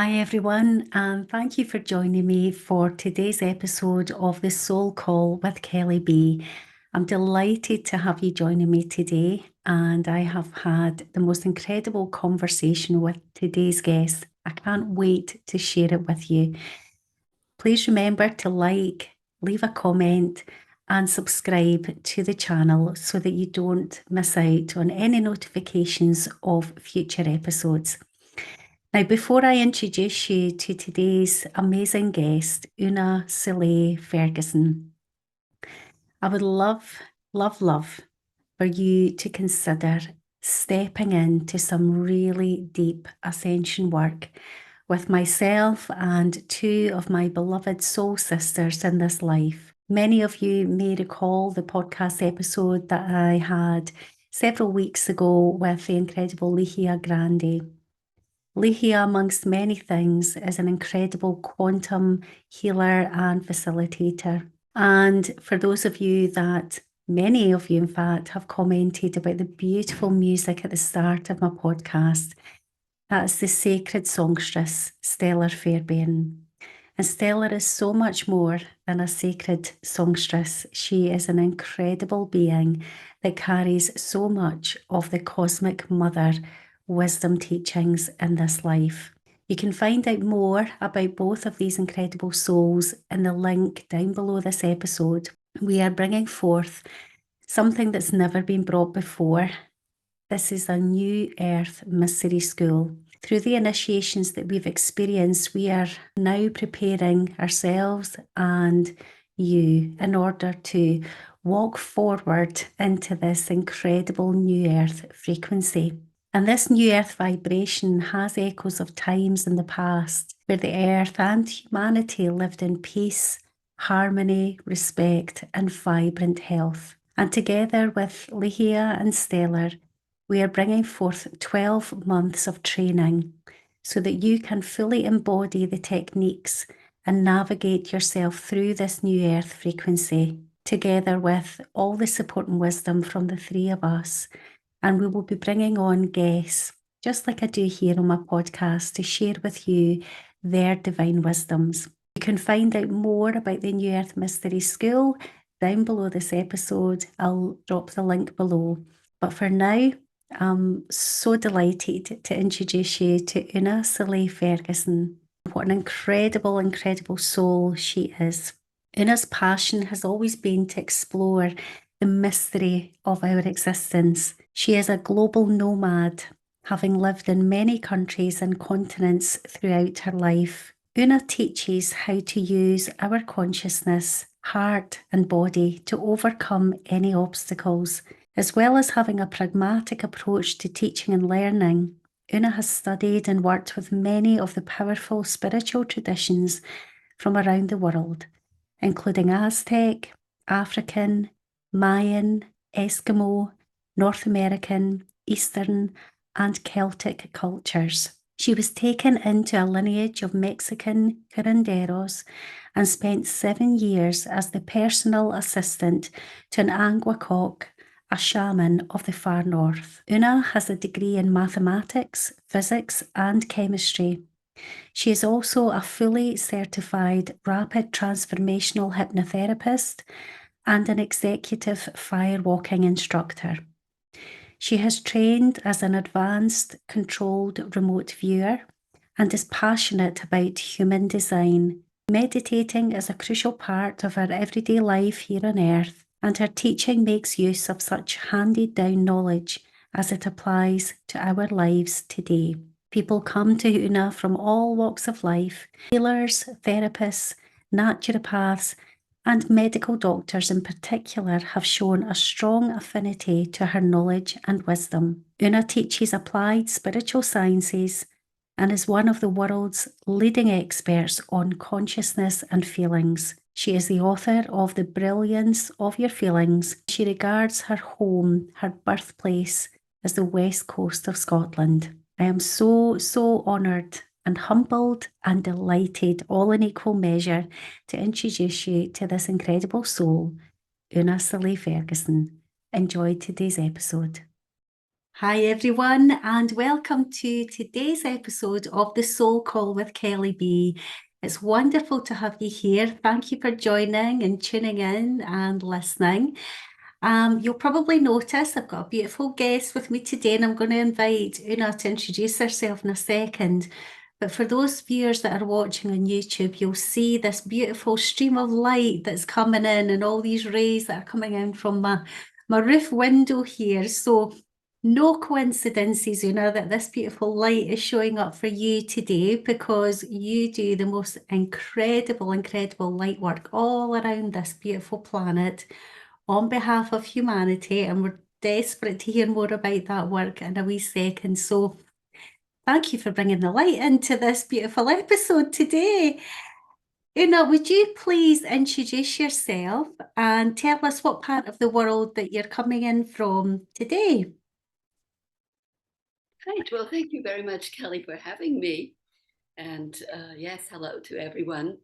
Hi everyone, and thank you for joining me for today's episode of the Soul Call with Kelly B. I'm delighted to have you joining me today, and I have had the most incredible conversation with today's guest. I can't wait to share it with you. Please remember to like, leave a comment, and subscribe to the channel so that you don't miss out on any notifications of future episodes. Now, before I introduce you to today's amazing guest, Oona Soleil Fergusson, I would love for you to consider stepping into some really deep ascension work with myself and two of my beloved soul sisters in this life. Many of you may recall the podcast episode that I had several weeks ago with the incredible Lihia Grande. Lihia, amongst many things, is an incredible quantum healer and facilitator. And for those of you that, many of you in fact, have commented about the beautiful music at the start of my podcast, that's the sacred songstress, Stellar Fairbairn. And Stellar is so much more than a sacred songstress. She is an incredible being that carries so much of the cosmic mother wisdom teachings in this life. You can find out more about both of these incredible souls in the link down below this episode. We are bringing forth something that's never been brought before. This is a New Earth Mystery School. Through the initiations that we've experienced, we are now preparing ourselves and you in order to walk forward into this incredible New Earth frequency. And this New Earth vibration has echoes of times in the past where the Earth and humanity lived in peace, harmony, respect, and vibrant health. And together with Lihia and Stellar, we are bringing forth 12 months of training so that you can fully embody the techniques and navigate yourself through this New Earth frequency, together with all the support and wisdom from the three of us. And we will be bringing on guests, just like I do here on my podcast, to share with you their divine wisdoms. You can find out more about the New Earth Mystery School down below this episode. I'll drop the link below. But for now, I'm so delighted to introduce you to Oona Soleil Fergusson. What an incredible soul she is. Oona's passion has always been to explore the mystery of our existence. She is a global nomad, having lived in many countries and continents throughout her life. Oona teaches how to use our consciousness, heart and body to overcome any obstacles. As well as having a pragmatic approach to teaching and learning, Oona has studied and worked with many of the powerful spiritual traditions from around the world, including Aztec, African, Mayan, Eskimo, North American, Eastern, and Celtic cultures. She was taken into a lineage of Mexican Curanderos and spent 7 years as the personal assistant to an Angakoq, a shaman of the far north. Oona has a degree in mathematics, physics, and chemistry. She is also a fully certified rapid transformational hypnotherapist and an executive firewalking instructor. She has trained as an advanced controlled remote viewer and is passionate about human design. Meditating is a crucial part of her everyday life here on Earth, and her teaching makes use of such handed-down knowledge as it applies to our lives today. People come to Oona from all walks of life. Healers, therapists, naturopaths, and medical doctors in particular have shown a strong affinity to her knowledge and wisdom. Oona teaches applied spiritual sciences and is one of the world's leading experts on consciousness and feelings. She is the author of The Brilliance of Your Feelings. She regards her home, her birthplace, as the west coast of Scotland. I am so honoured and humbled and delighted, all in equal measure, to introduce you to this incredible soul, Oona Soleil Fergusson. Enjoy today's episode. Hi, everyone, and welcome to today's episode of the Soul Call with Kelly B. It's wonderful to have you here. Thank you for joining and tuning in and listening. You'll probably notice I've got a beautiful guest with me today, and I'm going to invite Oona to introduce herself in a second. But for those viewers that are watching on YouTube, you'll see this beautiful stream of light that's coming in and all these rays that are coming in from my roof window here. So no coincidences, that this beautiful light is showing up for you today because you do the most incredible light work all around this beautiful planet on behalf of humanity, and we're desperate to hear more about that work in a wee second. So thank you for bringing the light into this beautiful episode today. Una, would you please introduce yourself and tell us what part of the world that you're coming in from today? Right. Well, thank you very much, Kelly, for having me. And yes, hello to everyone.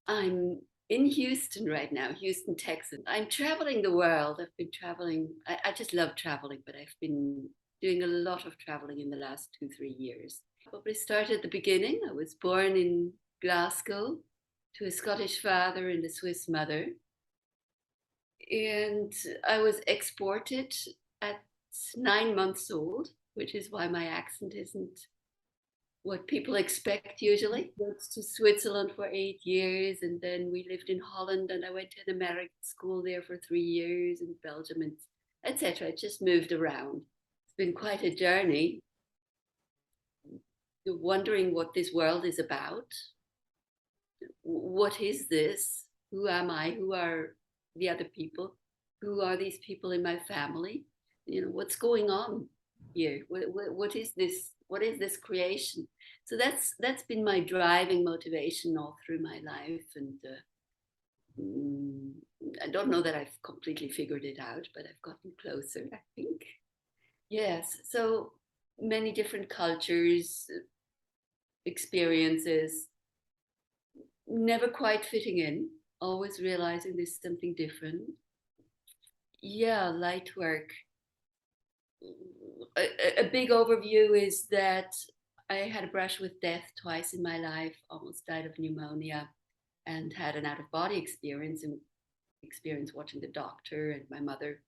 I'm in Houston right now, Houston, Texas. I'm traveling the world. I've been traveling. I just love traveling, but I've been doing a lot of traveling in the last 2, 3 years. Probably started at the beginning. I was born in Glasgow to a Scottish father and a Swiss mother. And I was exported at 9 months old, which is why my accent isn't what people expect usually. Went to Switzerland for 8 years, and then we lived in Holland, and I went to an American school there for 3 years, in Belgium, and etc. I just moved around. It's been quite a journey. You're wondering what this world is about. What is this? Who am I? Who are the other people? Who are these people in my family? What's going on here? What is this? What is this creation? So that's been my driving motivation all through my life, and I don't know that I've completely figured it out, but I've gotten closer, I think. Yes, so many different cultures, experiences, never quite fitting in, always realizing there's something different. Yeah, light work. A big overview is that I had a brush with death twice in my life, almost died of pneumonia, and had an out of body experience, and experience watching the doctor and my mother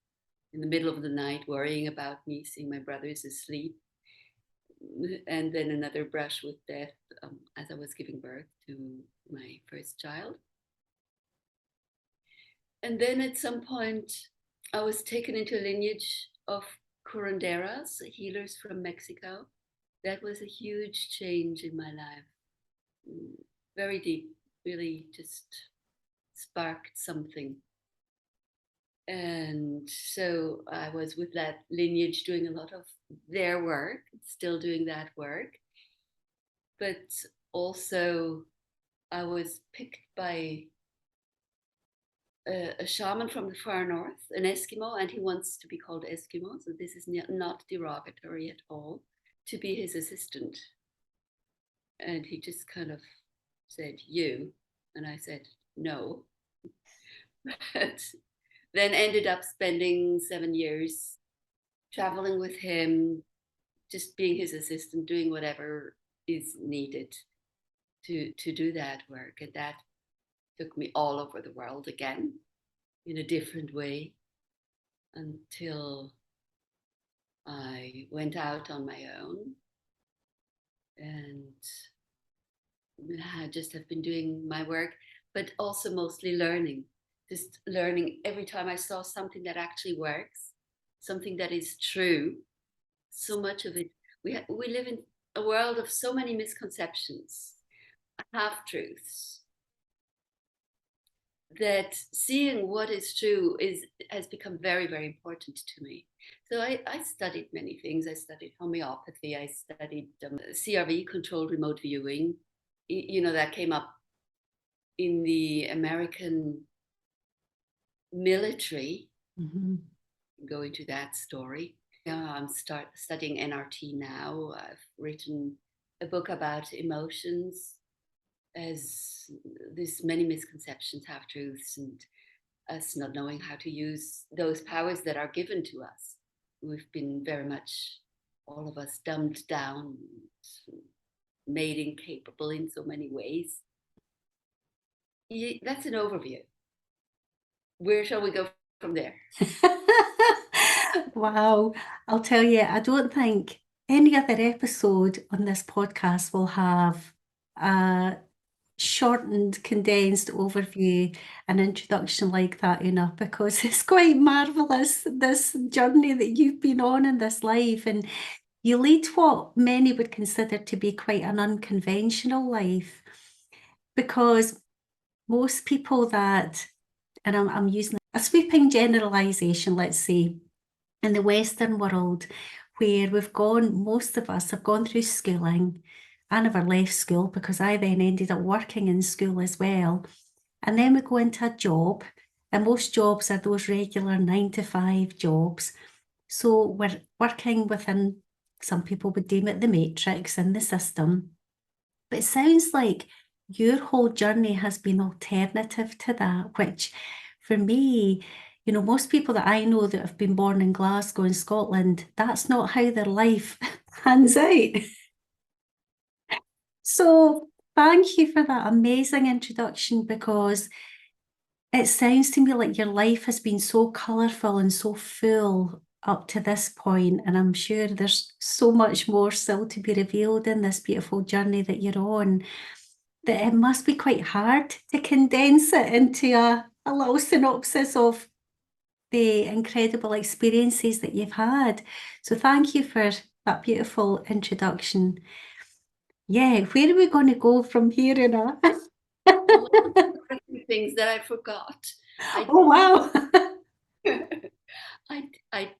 in the middle of the night worrying about me, seeing my brothers asleep. And then another brush with death as I was giving birth to my first child. And then at some point, I was taken into a lineage of curanderos, healers from Mexico. That was a huge change in my life. Very deep, really just sparked something. And so I was with that lineage doing a lot of their work, still doing that work. But also, I was picked by a shaman from the far north, an Eskimo, and he wants to be called Eskimo, so this is not derogatory at all, to be his assistant. And he just kind of said, "You," and I said, "No." But then ended up spending 7 years traveling with him, just being his assistant, doing whatever is needed to do that work. And that took me all over the world again in a different way until I went out on my own, and I just have been doing my work, but also mostly learning. Just learning every time I saw something that actually works, something that is true. So much of it, we live in a world of so many misconceptions, half truths, that seeing what is true has become very important to me. So I studied many things. I studied homeopathy. I studied CRV, controlled remote viewing. That came up in the American military. Mm-hmm. Go into that story. Yeah, I'm studying NRT now. I've written a book about emotions, as there's many misconceptions, half truths, and us not knowing how to use those powers that are given to us. we've been very much, all of us, dumbed down, made incapable in so many ways. That's an overview. Where shall we go from there? Wow. I'll tell you, I don't think any other episode on this podcast will have a shortened, condensed overview and introduction like that, Una, because it's quite marvelous, this journey that you've been on in this life. And you lead what many would consider to be quite an unconventional life, because most people that, and I'm using a sweeping generalization, let's say, in the Western world, where most of us have gone through schooling. I never left school because I then ended up working in school as well. And then we go into a job, and most jobs are those regular 9 to 5 jobs. So we're working within, some people would deem it the matrix in the system. But it sounds like your whole journey has been alternative to that, which for me, most people that I know that have been born in Glasgow in Scotland, that's not how their life pans out. So thank you for that amazing introduction, because it sounds to me like your life has been so colourful and so full up to this point, and I'm sure there's so much more still to be revealed in this beautiful journey that you're on, that it must be quite hard to condense it into a little synopsis of the incredible experiences that you've had. So thank you for that beautiful introduction. Yeah, where are we going to go from here, Anna? Well, a few things that I forgot. Oh, wow. I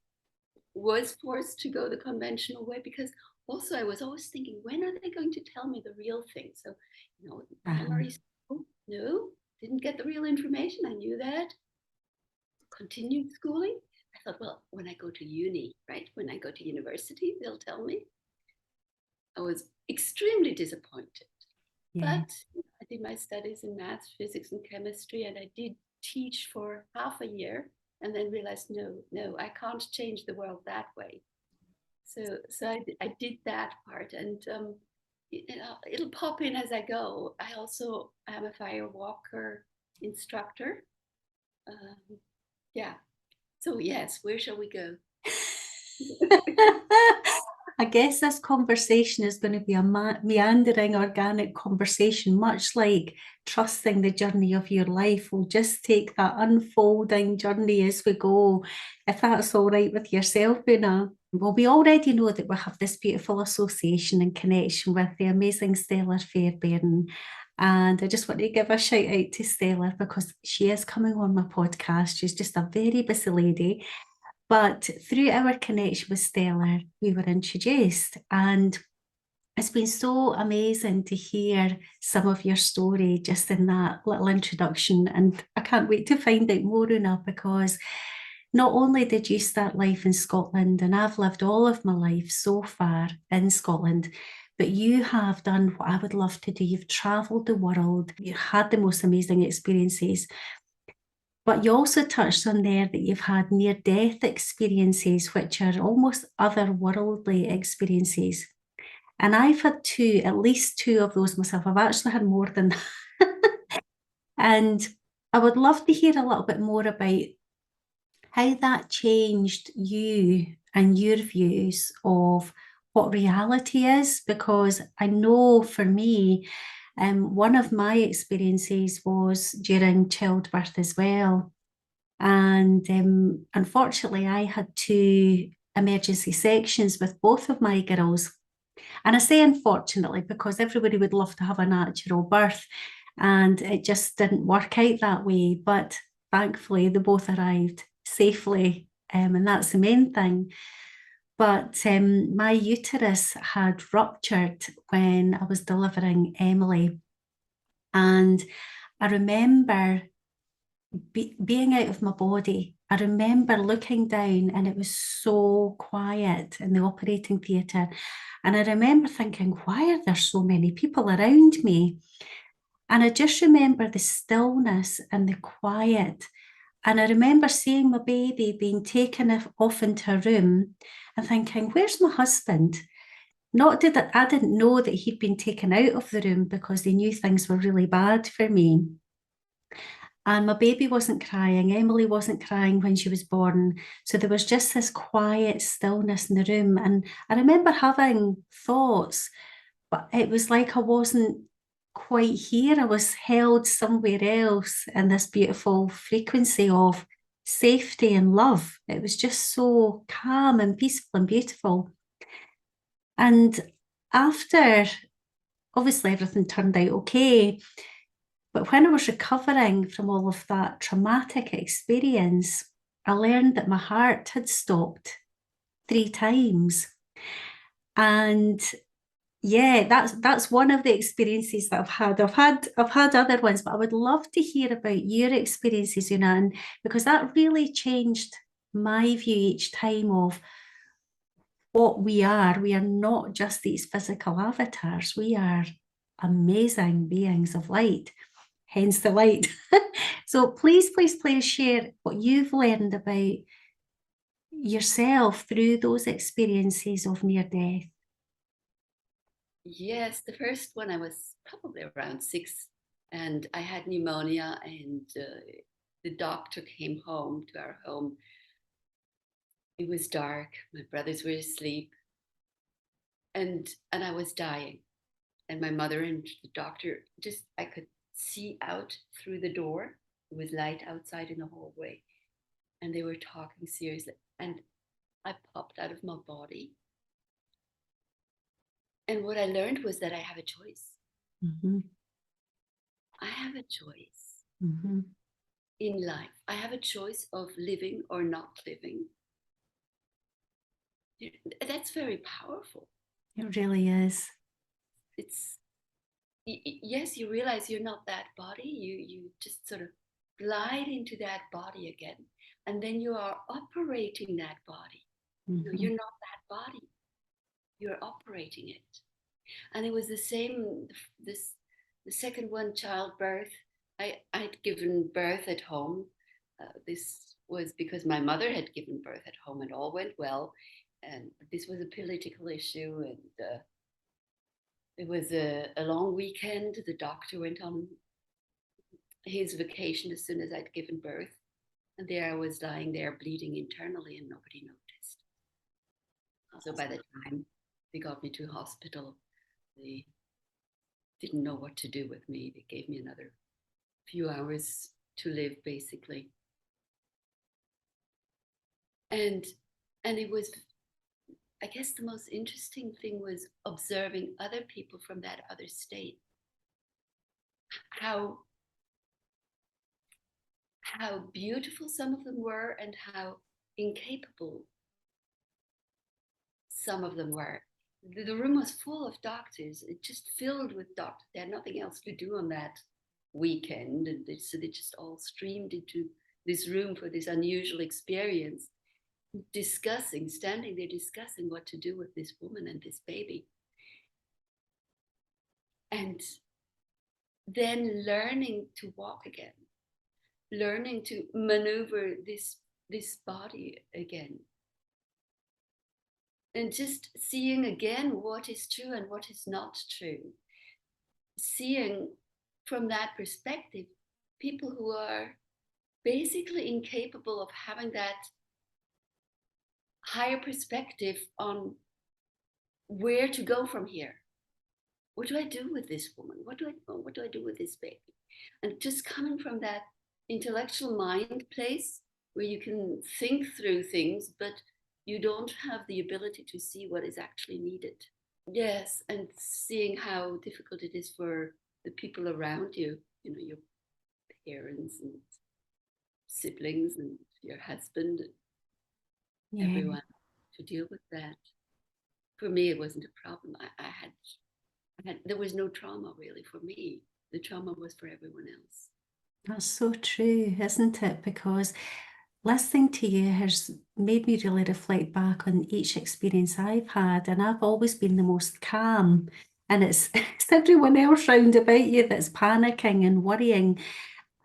was forced to go the conventional way, because also I was always thinking, when are they going to tell me the real thing? So, primary school, no, didn't get the real information. I knew that. Continued schooling. I thought, well, when I go to uni, right? When I go to university, they'll tell me. I was extremely disappointed. Yeah. But I did my studies in math, physics, and chemistry, and I did teach for half a year, and then realized, no, I can't change the world that way. So I did that part, and it'll pop in as I go. I also am a fire walker instructor. Yeah. So yes, where shall we go? I guess this conversation is going to be a meandering, organic conversation, much like trusting the journey of your life. We'll just take that unfolding journey as we go, if that's all right with yourself, Una. Well, we already know that we have this beautiful association and connection with the amazing Stella Fairbairn. And I just want to give a shout out to Stella, because she is coming on my podcast. She's just a very busy lady. But through our connection with Stella, we were introduced, and it's been so amazing to hear some of your story just in that little introduction. And I can't wait to find out more, Una, because not only did you start life in Scotland, and I've lived all of my life so far in Scotland, but you have done what I would love to do. You've travelled the world, you had the most amazing experiences. But you also touched on there that you've had near-death experiences, which are almost otherworldly experiences. And I've had at least two of those myself. I've actually had more than that. And I would love to hear a little bit more about how that changed you and your views of what reality is, because I know for me, one of my experiences was during childbirth as well. And unfortunately, I had two emergency sections with both of my girls. And I say unfortunately because everybody would love to have a natural birth, and it just didn't work out that way. But thankfully, they both arrived safely, and that's the main thing. But my uterus had ruptured when I was delivering Emily. And I remember being out of my body. I remember looking down, and it was so quiet in the operating theatre. And I remember thinking, why are there so many people around me? And I just remember the stillness and the quiet. And I remember seeing my baby being taken off into a room and thinking, where's my husband? Not did I didn't know that he'd been taken out of the room because they knew things were really bad for me. And my baby wasn't crying. Emily wasn't crying when she was born. So there was just this quiet stillness in the room. And I remember having thoughts, but it was like I wasn't quite here. I was held somewhere else in this beautiful frequency of safety and love. It was just so calm and peaceful and beautiful. And after, obviously, everything turned out okay. But when I was recovering from all of that traumatic experience, I learned that my heart had stopped 3 times. And yeah, that's one of the experiences that I've had. I've had other ones, but I would love to hear about your experiences, Una, because that really changed my view each time of what we are. We are not just these physical avatars. We are amazing beings of light, hence the light. So please, please, please share what you've learned about yourself through those experiences of near death. Yes, the first one I was probably around 6, and I had pneumonia, and the doctor came home to our home. It was dark. My brothers were asleep, and I was dying. And my mother and the doctor, just I could see out through the door. It was light outside in the hallway, and they were talking seriously. And I popped out of my body. And what I learned was that I have a choice. Mm-hmm. I have a choice Mm-hmm. in life. I have a choice of living or not living. That's very powerful. It really is. It's yes, you realize you're not that body. You just sort of glide into that body again, and then you are operating that body. Mm-hmm. You're not that body. You're operating it. And it was the same. This the second one, childbirth. I'd given birth at home. This was because my mother had given birth at home, and all went well. And this was a political issue, and it was a long weekend. The doctor went on his vacation as soon as I'd given birth. And there I was lying there bleeding internally, and nobody noticed. So by the time they got me to hospital, they didn't know what to do with me. They gave me another few hours to live, basically. And it was, I guess the most interesting thing was observing other people from that other state. How beautiful some of them were, and how incapable some of them were. The room was full of doctors. It just filled with doctors. They had nothing else to do on that weekend, and so they just all streamed into this room for this unusual experience, standing there discussing what to do with this woman and this baby. And then learning to walk again, learning to maneuver this body again, and just seeing again what is true and what is not true. Seeing from that perspective people who are basically incapable of having that higher perspective on where to go from here. What do I do with this woman? What do I do with this baby? And just coming from that intellectual mind place where you can think through things, but you don't have the ability to see what is actually needed. Yes, and seeing how difficult it is for the people around you, your parents and siblings and your husband, Yeah. everyone, to deal with that. For me, it wasn't a problem. There was no trauma really for me. The trauma was for everyone else. That's so true, isn't it? Because listening to you has made me really reflect back on each experience I've had, and I've always been the most calm. And it's, it's everyone else round about you that's panicking and worrying.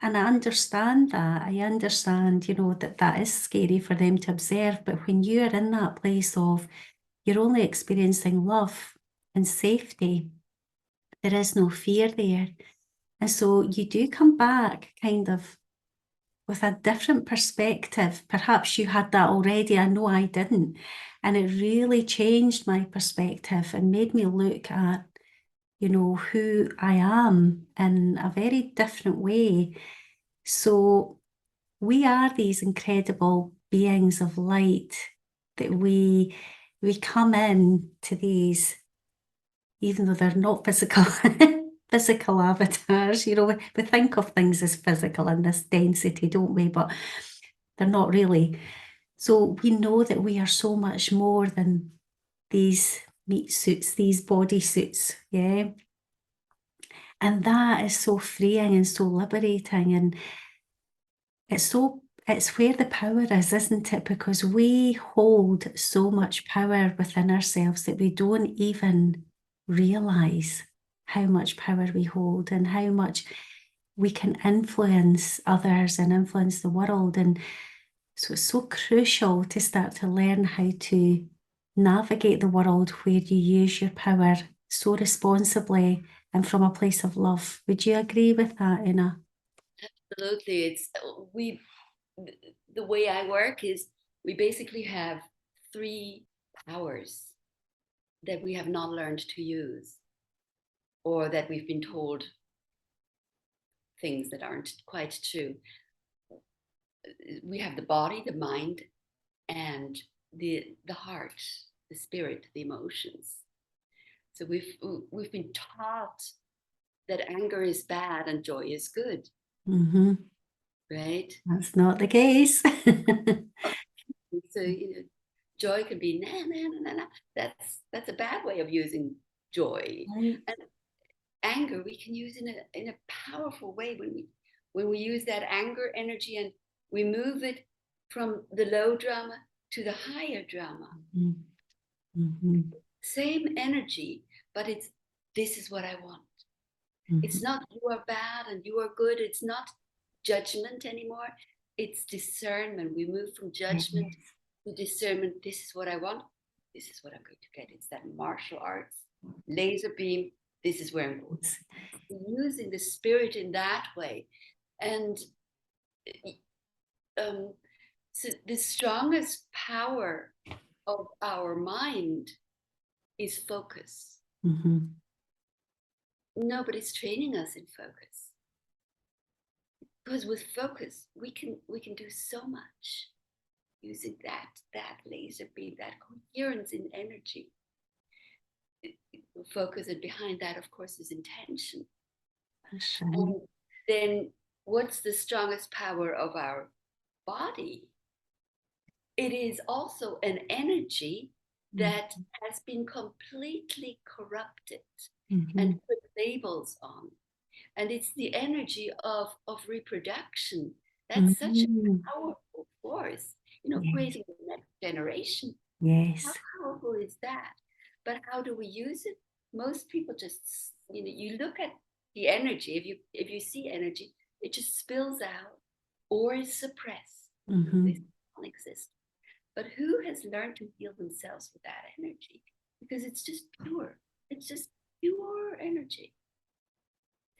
And I understand that. I understand, that that is scary for them to observe. But when you're in that place of you're only experiencing love and safety, there is no fear there. And so you do come back kind of with a different perspective. Perhaps you had that already. I know I didn't. And it really changed my perspective and made me look at, who I am in a very different way. So we are these incredible beings of light that we come in to these, even though they're not physical physical avatars. We think of things as physical in this density, don't we? But they're not really. So we know that we are so much more than these meat suits, these body suits, yeah. And that is so freeing and so liberating, and it's where the power is, isn't it? Because we hold so much power within ourselves that we don't even realize how much power we hold and how much we can influence others and influence the world. And so it's so crucial to start to learn how to navigate the world where you use your power so responsibly and from a place of love. Would you agree with that, Una? Absolutely. The way I work is we basically have three powers that we have not learned to use, or that we've been told things that aren't quite true. We have the body, the mind, and the heart, the spirit, the emotions. So we've been taught that anger is bad and joy is good, Mm-hmm. right? That's not the case. So joy can be na na na na na. That's a bad way of using joy. Right. And anger we can use in a powerful way when we use that anger energy and we move it from the low drama to the higher drama. Mm-hmm. Same energy, but it's this is what I want. Mm-hmm. It's not you are bad and you are good. It's not judgment anymore. It's discernment. We move from judgment Yes. to discernment. This is what I want. This is what I'm going to get. It's that martial arts, laser beam. This is where I'm going. Using the spirit in that way. And so the strongest power of our mind is focus. Mm-hmm. Nobody's training us in focus. Because with focus, we can do so much using that laser beam, that coherence in energy. Focus, and behind that, of course, is intention. And then what's the strongest power of our body? It is also an energy that has been completely corrupted and put labels on. And it's the energy of reproduction. That's such a powerful force, creating the next generation. Yes. How powerful is that? But how do we use it? Most people just, you look at the energy. If you see energy, it just spills out or is suppressed. This don't exist. But who has learned to heal themselves with that energy? Because it's just pure. It's just pure energy.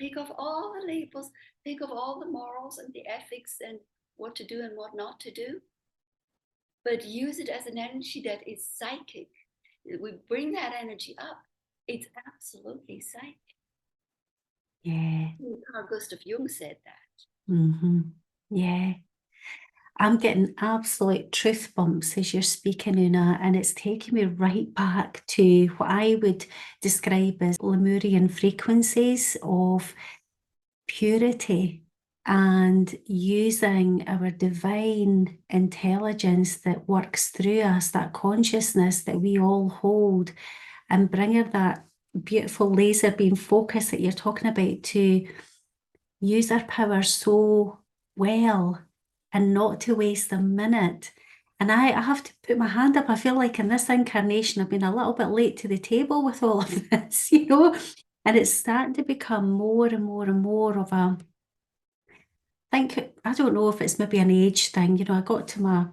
Take off all the labels, take off all the morals and the ethics and what to do and what not to do, but use it as an energy that is psychic. We bring that energy up. It's absolutely psychic. Yeah. Carl Gustav Jung said that. Mm-hmm. Yeah. I'm getting absolute truth bumps as you're speaking, Una, and it's taking me right back to what I would describe as Lemurian frequencies of purity and using our divine intelligence that works through us, that consciousness that we all hold, and bringing that beautiful laser beam focus that you're talking about to use our power so well and not to waste a minute. And I have to put my hand up. I feel like in this incarnation, I've been a little bit late to the table with all of this, and it's starting to become more and more and more of think, I don't know if it's maybe an age thing. You know, I got to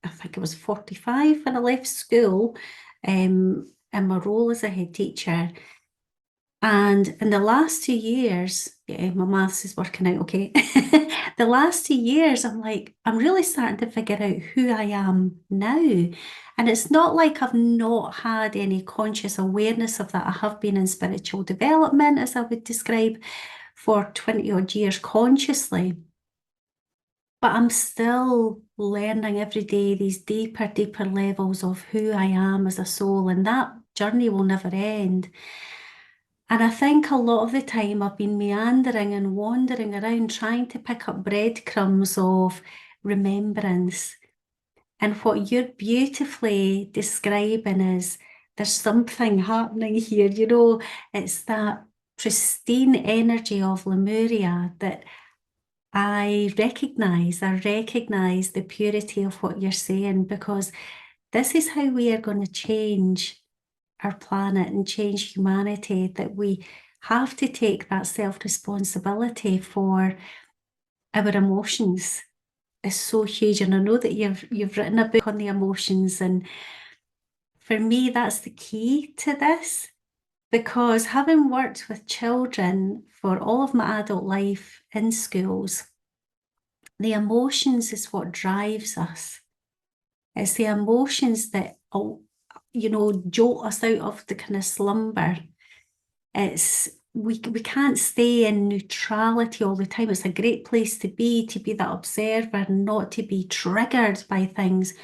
I think it was 45 when I left school, in my role as a head teacher. And in the last 2 years, yeah, my maths is working out okay. The last 2 years, I'm like, I'm really starting to figure out who I am now. And it's not like I've not had any conscious awareness of that. I have been in spiritual development, as I would describe, for 20 odd years consciously. But I'm still learning every day these deeper, deeper levels of who I am as a soul. And that journey will never end. And I think a lot of the time I've been meandering and wandering around trying to pick up breadcrumbs of remembrance. And what you're beautifully describing is there's something happening here, you know, it's that pristine energy of Lemuria that I recognize the purity of what you're saying, because this is how we are going to change our planet and change humanity, that we have to take that self-responsibility for our emotions is so huge. And I know that you've written a book on the emotions, and for me that's the key to this, because having worked with children for all of my adult life in schools, the emotions is what drives us. It's the emotions that, you know, jolt us out of the kind of slumber. It's we can't stay in neutrality all the time. It's a great place to be that observer, not to be triggered by things,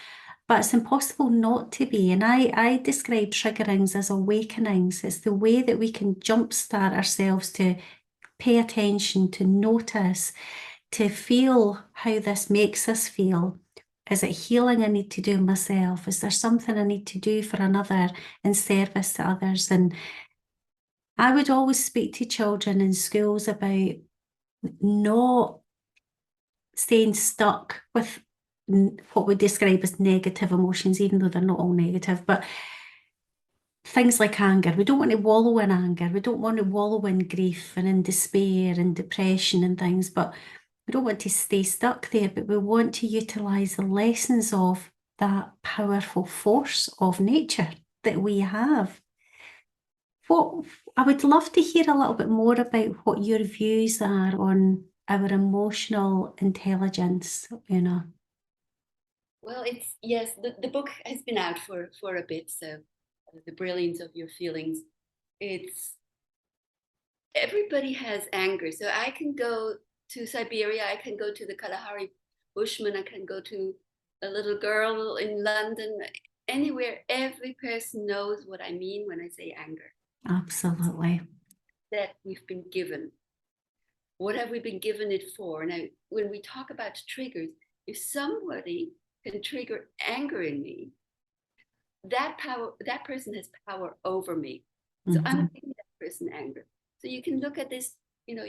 but it's impossible not to be. And I describe triggerings as awakenings. It's the way that we can jumpstart ourselves to pay attention, to notice, to feel how this makes us feel. Is it healing I need to do myself? Is there something I need to do for another in service to others? And I would always speak to children in schools about not staying stuck with what we describe as negative emotions, even though they're not all negative, but things like anger. We don't want to wallow in anger. We don't want to wallow in grief and in despair and depression and things, but we don't want to stay stuck there, but we want to utilize the lessons of that powerful force of nature that we have. What I would love to hear a little bit more about what your views are on our emotional intelligence, Una. Well, it's yes, the book has been out for a bit, so the brilliance of your feelings. It's everybody has anger. So I can go to Siberia, I can go to the Kalahari Bushman, I can go to a little girl in London, anywhere. Every person knows what I mean when I say anger. Absolutely. That we've been given. What have we been given it for? Now, when we talk about triggers, if somebody can trigger anger in me, that person has power over me. So I'm giving that person anger. So you can look at this, you know,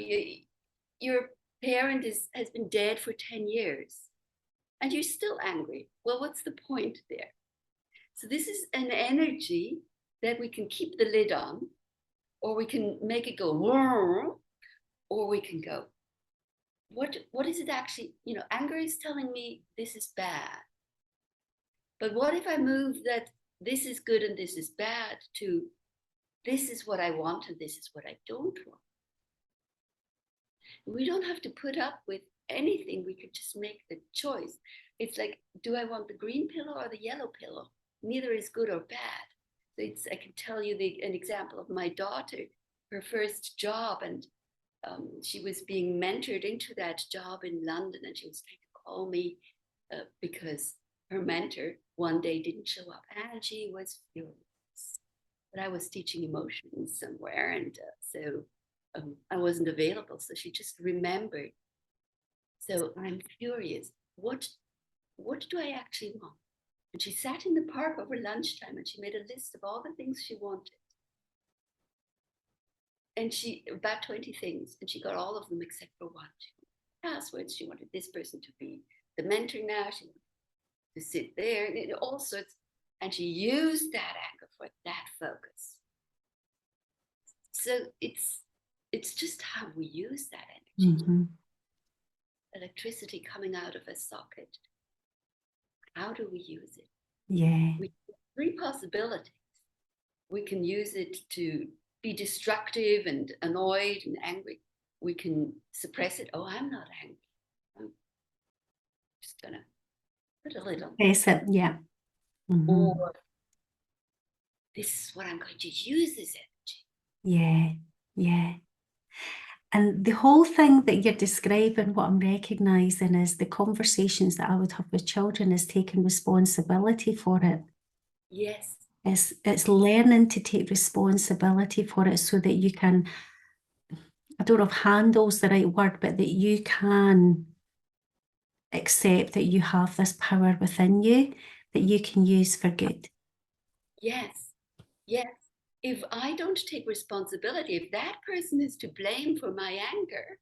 your parent has been dead for 10 years and you're still angry. Well, what's the point there? So this is an energy that we can keep the lid on, or we can make it go, or we can go, what is it actually? You know, anger is telling me this is bad. But what if I move that this is good and this is bad to this is what I want and this is what I don't want? We don't have to put up with anything. We could just make the choice. It's like, do I want the green pillow or the yellow pillow? Neither is good or bad. So I can tell you an example of my daughter, her first job, and she was being mentored into that job in London, and she was trying to call me because her mentor one day didn't show up, and she was furious that I was teaching emotions somewhere, and so I wasn't available. So she just remembered. So I'm furious. What do I actually want? And she sat in the park over lunchtime and she made a list of all the things she wanted. And she about 20 things, and she got all of them except for one. She wanted passwords. She wanted this person to be the mentor now. She wanted to sit there, and all sorts. And she used that anger for that focus. So it's just how we use that energy. electricity coming out of a socket. How do we use it? Yeah. We have three possibilities. We can use it to be destructive and annoyed and angry. We can suppress it. Oh, I'm not angry. I'm just gonna put a little. Yes, yeah. Mm-hmm. Or this is what I'm going to use this energy. Yeah, yeah. And the whole thing that you're describing, what I'm recognizing is the conversations that I would have with children is taking responsibility for it. Yes. It's learning to take responsibility for it so that you can, I don't know if handle's the right word, but that you can accept that you have this power within you that you can use for good. Yes. Yes. If I don't take responsibility, if that person is to blame for my anger,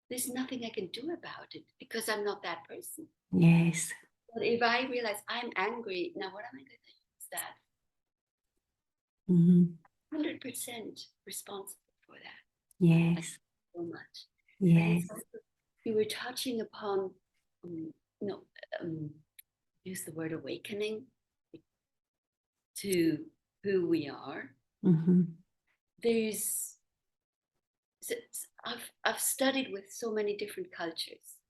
there's nothing I can do about it because I'm not that person. Yes. But if I realize I'm angry, now what am I going to use that? Mm-hmm. 100% responsible for that. Yes. So much. Yes. And it's also, you were touching upon, use the word awakening to who we are. Mm-hmm. I've studied with so many different cultures,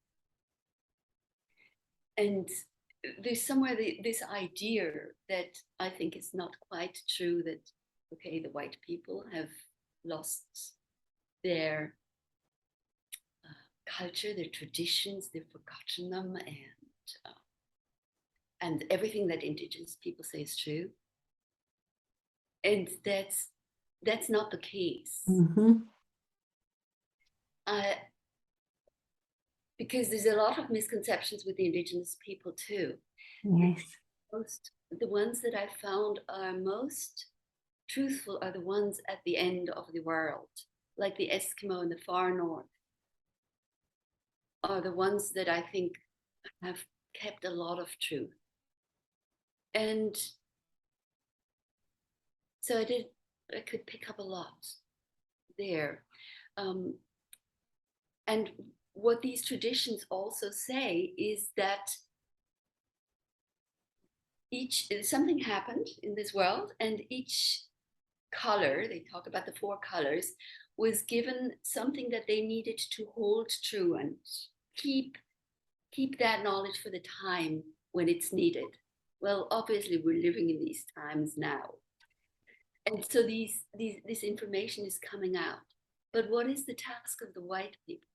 and there's somewhere this idea that I think is not quite true, that okay, the white people have lost their culture, their traditions, they've forgotten them, and everything that indigenous people say is true, and that's not the case. Mm-hmm. Because there's a lot of misconceptions with the indigenous people too. Yes. The ones that I found are most truthful are the ones at the end of the world, like the Eskimo in the far north, are the ones that I think have kept a lot of truth. And so I could pick up a lot there. And what these traditions also say is that something happened in this world, and each color, they talk about the four colors, was given something that they needed to hold true and keep that knowledge for the time when it's needed. Well, obviously we're living in these times now, and so this information is coming out. But what is the task of the white people?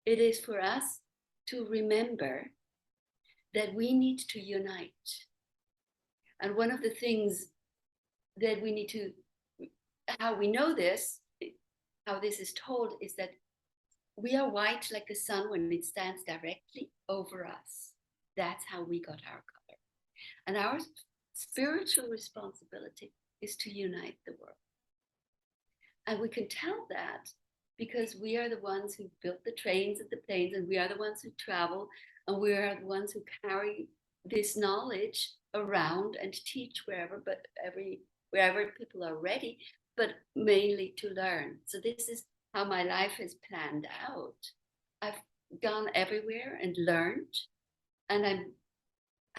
It is for us to remember that we need to unite. And one of the things that we need to, how we know this, how this is told, is that we are white like the sun when it stands directly over us. That's how we got our color. And our spiritual responsibility is to unite the world. And we can tell that because we are the ones who built the trains and the planes, and we are the ones who travel, and we are the ones who carry this knowledge around and teach wherever people are ready, but mainly to learn. So this is how my life is planned out. I've gone everywhere and learned, and I'm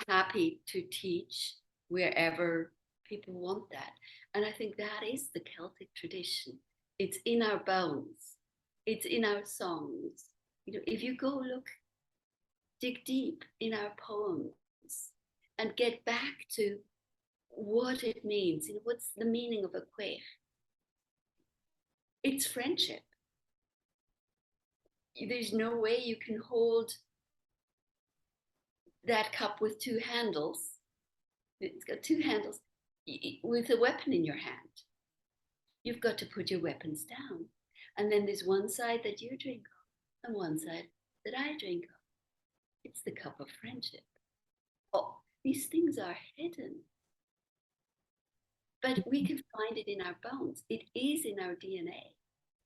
happy to teach wherever people want that. And I think that is the Celtic tradition. It's in our bones. It's in our songs. If you go dig deep in our poems and get back to what it means, what's the meaning of a quaich? It's friendship. There's no way you can hold that cup with two handles. It's got two handles with a weapon in your hand. You've got to put your weapons down. And then there's one side that you drink of and one side that I drink of. It's the cup of friendship. Oh, these things are hidden. But we can find it in our bones. It is in our DNA.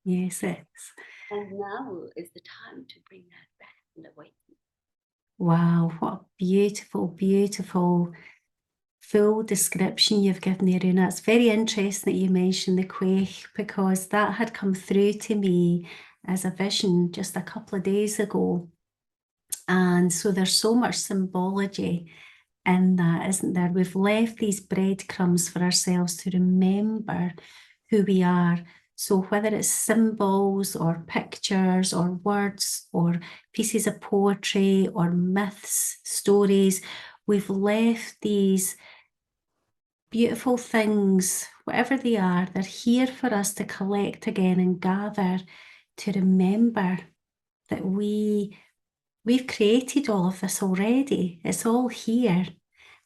Yes, it is. And now is the time to bring that back and awaken. Wow, what a beautiful, beautiful full description you've given there, Oona. It's very interesting that you mentioned the quaich, because that had come through to me as a vision just a couple of days ago. And so there's so much symbology in that, isn't there? We've left these breadcrumbs for ourselves to remember who we are. So whether it's symbols or pictures or words or pieces of poetry or myths, stories, we've left these beautiful things, whatever they are, they're here for us to collect again and gather to remember that we've created all of this already. It's all here,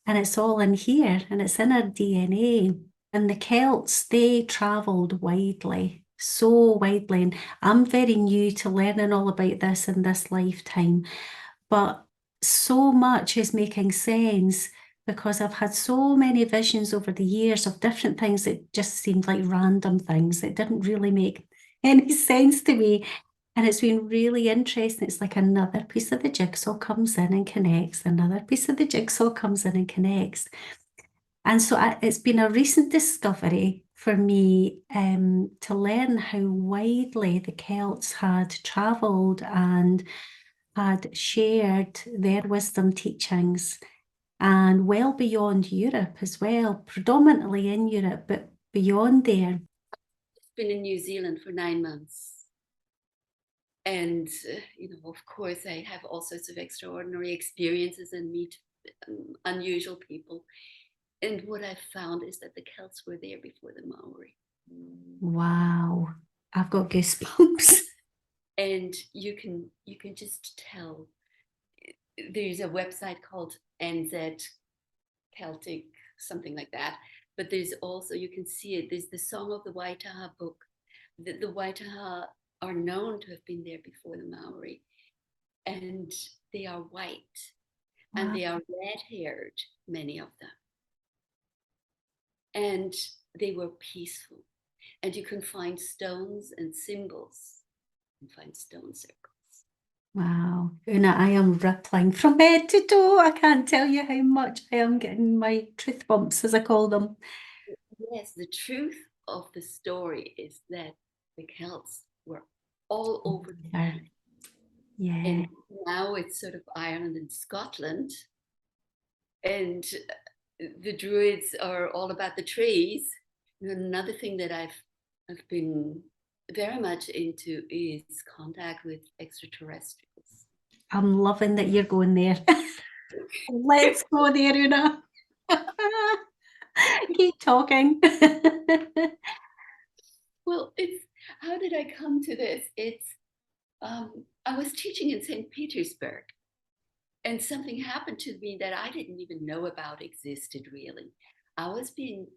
and it's all in here, and it's in our DNA. And the Celts, they travelled widely, so widely. And I'm very new to learning all about this in this lifetime, but so much is making sense because I've had so many visions over the years of different things that just seemed like random things that didn't really make any sense to me. And it's been really interesting. It's like another piece of the jigsaw comes in and connects, another piece of the jigsaw comes in and connects. And so it's been a recent discovery for me to learn how widely the Celts had travelled and had shared their wisdom teachings, and well beyond Europe as well, predominantly in Europe, but beyond there. I've been in New Zealand for 9 months. And, of course, I have all sorts of extraordinary experiences and meet unusual people. And what I've found is that the Celts were there before the Maori. Wow, I've got goosebumps. And you can just tell. There's a website called NZ Celtic, something like that. But there's also, you can see it, there's the Song of the Waitaha book. The Waitaha are known to have been there before the Maori. And they are white. Wow. And they are red-haired, many of them. And they were peaceful. And you can find stones and symbols. You can find stone circles. Wow, Oona, I am rippling from head to toe. I can't tell you how much I am getting my truth bumps, as I call them. Yes, the truth of the story is that the Celts were all over the planet. Yeah. And now it's sort of Ireland and Scotland. And the Druids are all about the trees. And another thing that I've been very much into is contact with extraterrestrials. I'm loving that you're going there. Let's go there, Oona. Keep talking. Well, how did I come to this? I was teaching in St. Petersburg, and something happened to me that I didn't even know about existed really. I was being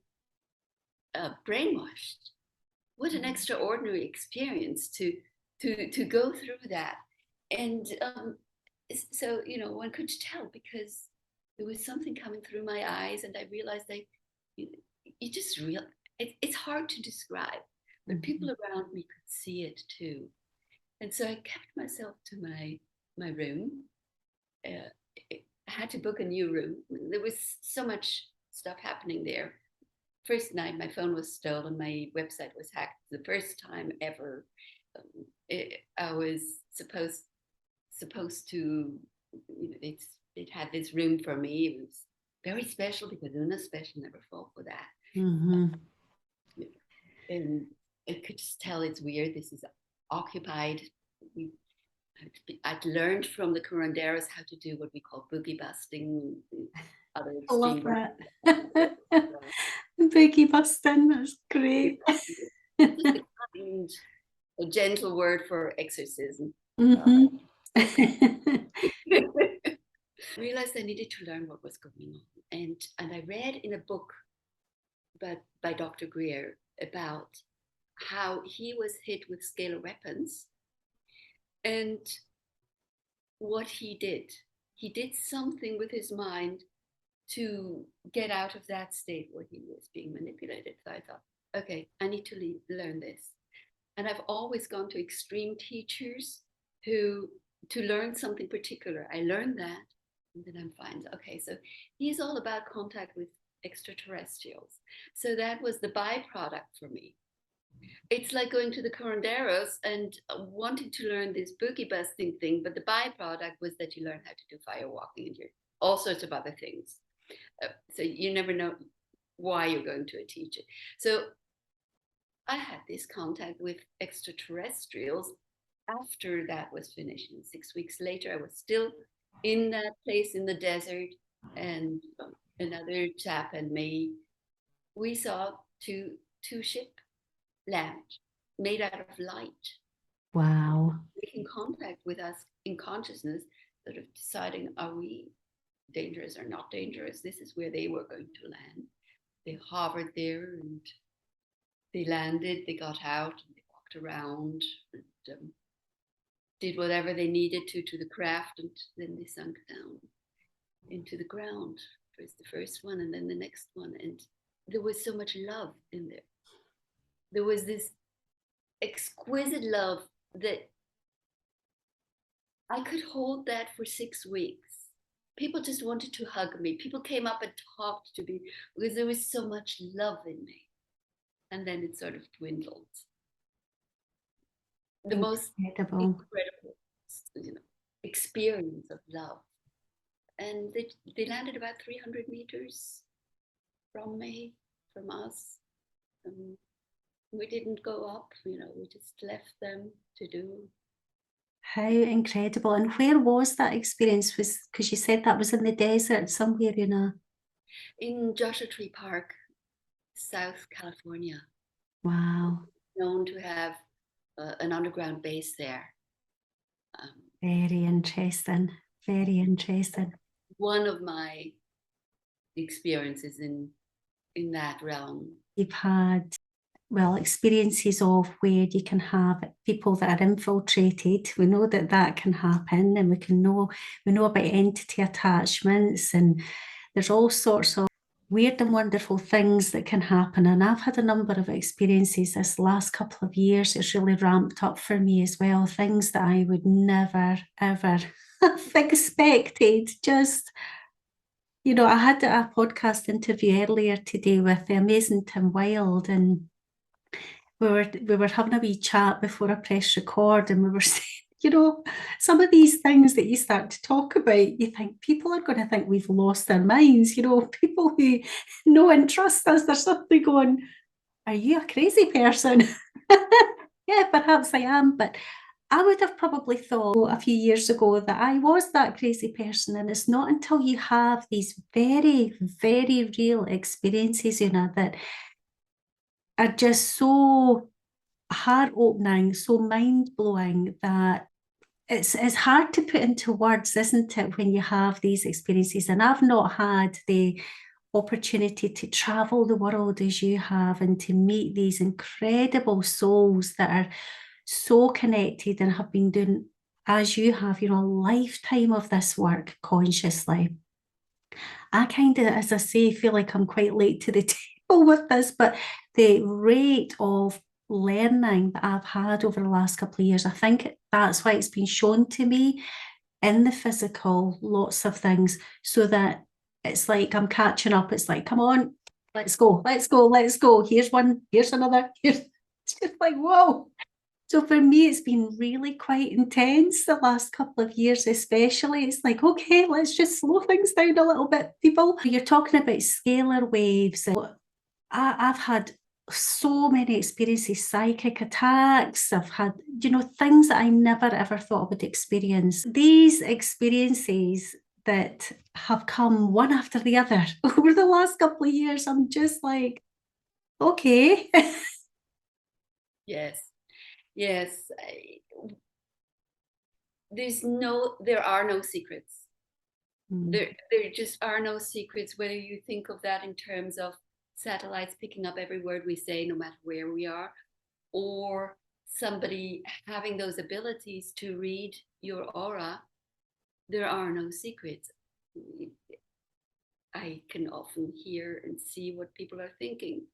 brainwashed. What an extraordinary experience to go through that. And so, one could tell because there was something coming through my eyes, and I realized you just it's hard to describe, but people around me could see it too. And so I kept myself to my room. I had to book a new room. There was so much stuff happening there. First night, my phone was stolen. My website was hacked. The first time ever. I was supposed to. It had this room for me. It was very special because Oona special, never fall for that. And I could just tell it's weird. This is occupied. I'd learned from the Curanderos how to do what we call boogie busting. Other I love extreme that. Boogie busting, that's great. Just a gentle word for exorcism. Realized I needed to learn what was going on. And I read in a book by Dr. Greer about how he was hit with scalar weapons and what he did. He did something with his mind to get out of that state where he was being manipulated. So I thought, okay, I need to learn this. And I've always gone to extreme teachers to learn something particular. I learned that, and then I'm fine. Okay, so he's all about contact with extraterrestrials. So that was the byproduct for me. It's like going to the Curanderos and wanting to learn this boogie busting thing, but the byproduct was that you learn how to do fire walking and all sorts of other things. So you never know why you're going to a teacher. So I had this contact with extraterrestrials after that was finished. And 6 weeks later, I was still in that place in the desert, and another chap and me, we saw two ship land made out of light, Wow. making contact with us in consciousness, sort of deciding, are we dangerous or not dangerous? This is where they were going to land. They hovered there and they landed, they got out, and they walked around and did whatever they needed to the craft, and then they sunk down into the ground. First the first one and then the next one. And there was so much love in there. There was this exquisite love that I could hold that for 6 weeks. People just wanted to hug me. People came up and talked to me because there was so much love in me. And then it sort of dwindled. The most Incredible. incredible, experience of love. And they landed about 300 meters from me, from us. We didn't go up, we just left them to do. How incredible. And where was that experience? Because you said that was in the desert somewhere, In Joshua Tree Park, South California. Wow. Known to have an underground base there. Very interesting. Very interesting. One of my experiences in that realm. You've had, well, experiences of where you can have people that are infiltrated. We know that that can happen, and we know about entity attachments, and there's all sorts of weird and wonderful things that can happen. And I've had a number of experiences this last couple of years. It's really ramped up for me as well. Things that I would never, ever have expected. Just, I had a podcast interview earlier today with the amazing Tim Wilde, and we were having a wee chat before I pressed record, and we were saying, some of these things that you start to talk about, you think people are going to think we've lost our minds. People who know and trust us, they're suddenly going, are you a crazy person? Yeah, perhaps I am, but I would have probably thought a few years ago that I was that crazy person. And it's not until you have these very, very real experiences, that are just so heart-opening, so mind-blowing, that it's hard to put into words, isn't it, when you have these experiences? And I've not had the opportunity to travel the world as you have, and to meet these incredible souls that are so connected and have been doing, as you have, a lifetime of this work consciously. I kind of, as I say, feel like I'm quite late to the table with this, but the rate of learning that I've had over the last couple of years, I think that's why it's been shown to me in the physical, lots of things, so that it's like I'm catching up. It's like, come on, let's go, let's go, let's go. Here's one, here's another. It's just like, whoa. So for me, it's been really quite intense the last couple of years, especially. It's like, okay, let's just slow things down a little bit, people. You're talking about scalar waves. I've had so many experiences, psychic attacks. I've had, things that I never ever thought I would experience. These experiences that have come one after the other over the last couple of years, I'm just like, okay. Yes. There are no secrets. There just are no secrets, whether you think of that in terms of satellites picking up every word we say, no matter where we are, or somebody having those abilities to read your aura. There are no secrets. I can often hear and see what people are thinking.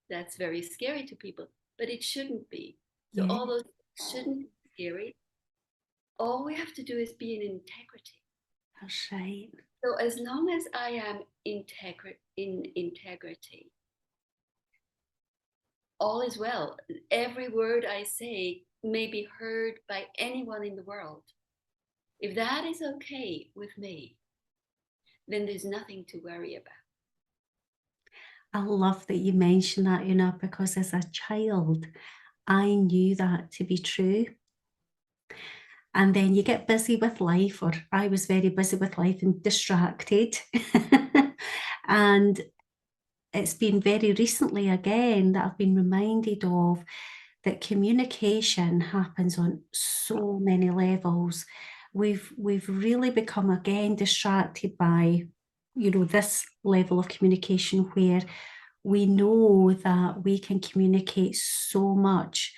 That's very scary to people, but it shouldn't be. So all those shouldn't be scary. All we have to do is be in integrity. That's right. So as long as I am in integrity, all is well. Every word I say may be heard by anyone in the world. If that is okay with me, then there's nothing to worry about. I love that you mentioned that, Oona, because as a child, I knew that to be true. And then you get busy with life, or I was very busy with life and distracted. And it's been very recently again that I've been reminded of that communication happens on so many levels. We've really become again distracted by, this level of communication where we know that we can communicate so much